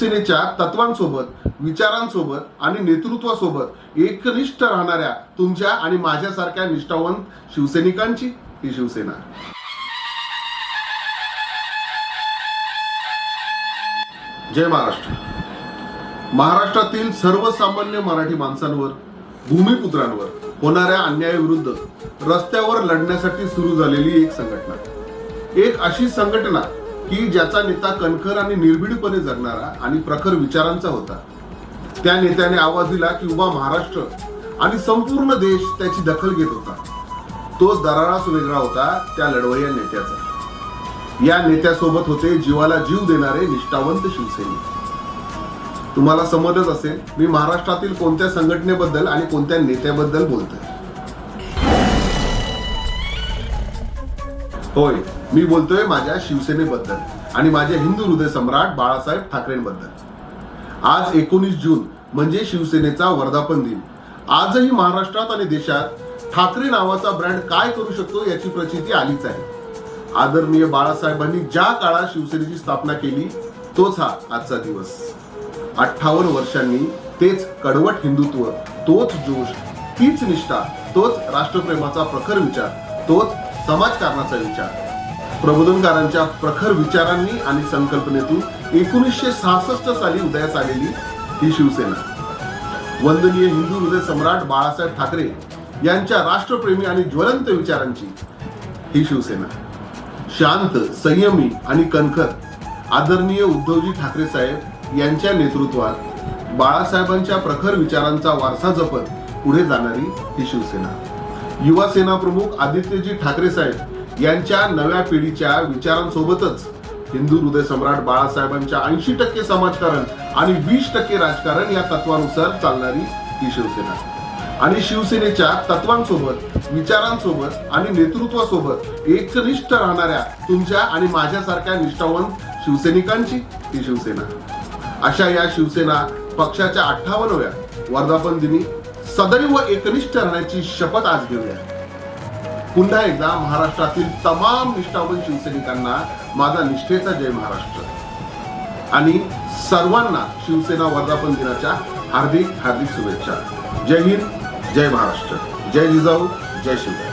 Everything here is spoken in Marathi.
शिवसेनेच्या तत्वांसोबत, विचारांसोबत आणि नेतृत्वासोबत एकनिष्ठ राहणाऱ्या तुमच्या आणि माझ्यासारख्या निष्ठावंत शिवसैनिकांची ही शिवसेना. जय महाराष्ट्र. महाराष्ट्रातील सर्वसामान्य मराठी माणसांवर, भूमिपुत्रांवर होणाऱ्या अन्यायाविरुद्ध रस्त्यावर लढण्यासाठी सुरू झालेली एक संघटना, एक अशी संघटना की ज्याचा नेता कणखर आणि निर्भीडपणे जगणारा आणि प्रखर विचारांचा होता. त्या नेत्याने आवाज दिला की उभा महाराष्ट्र आणि संपूर्ण देश त्याची दखल घेत होता. तो दराराच वेगळा होता त्या लढवय्या नेत्याचा. या नेत्यासोबत होते जीवाला जीव देणारे निष्ठावंत शिवसैनिक. तुम्हाला समजत असेल मी महाराष्ट्रातील कोणत्या संघटनेबद्दल आणि कोणत्या नेत्याबद्दल बोलतोय. होय, मी बोलतोय माझ्या शिवसेनेबद्दल आणि माझे हिंदू हृदय सम्राट बाळासाहेब ठाकरेंबद्दल. आज 19 जून म्हणजे शिवसेनेचा वर्धापन दिन. आजही महाराष्ट्रात आणि देशात ठाकरे नावाचा ब्रँड काय करू शकतो याची प्रचिती आलीच आहे. आदरणीय बाळासाहेबांनी ज्या काळात शिवसेनेची स्थापना केली तोच हा आजचा दिवस. 58 वर्षांनी तेच कडवट हिंदुत्व, तोच जोश, तीच निष्ठा, तोच राष्ट्रप्रेमाचा प्रखर विचार, तोच समाजकारणाचा विचार. प्रबोधनकारांच्या प्रखर विचारांनी आणि संकल्पनेतून 1966 साली उदयास आलेली ही शिवसेना. वंदनीय हिंदू हृदय सम्राट बाळासाहेब ठाकरे यांच्या राष्ट्रप्रेमी आणि ज्वलंत विचारांची ही शिवसेना. शांत, संयमी आणि कणखर आदरणीय उद्धवजी ठाकरे साहेब यांच्या नेतृत्वात बाळासाहेबांच्या प्रखर विचारांचा वारसा जपत पुढे जाणारी ही शिवसेना. युवा सेना प्रमुख आदित्यजी ठाकरे साहेब यांच्या नव्या पिढीच्या विचारांसोबतच हिंदू हृदय सम्राट बाळासाहेबांच्या 80% समाजकारण आणि 20% राजकारण या तत्वानुसार चालणारी ही शिवसेना. आणि शिवसेनेच्या तत्वांसोबत, विचारांसोबत आणि नेतृत्वासोबत एकनिष्ठ राहणाऱ्या तुमच्या आणि माझ्यासारख्या निष्ठावंत शिवसैनिकांची ही शिवसेना. अशा या शिवसेना पक्षाच्या 58व्या वर्धापन दिनी सदैव एकनिष्ठ राहण्याची शपथ आज घेऊया. पुन्हा एकदा महाराष्ट्रातील तमाम निष्ठावंत शिवसैनिकांना माझा निष्ठेचा जय महाराष्ट्र आणि सर्वांना शिवसेना वर्धापन दिनाच्या हार्दिक हार्दिक शुभेच्छा. जय हिंद, जय महाराष्ट्र, जय जिजाऊ, जय शिवराय.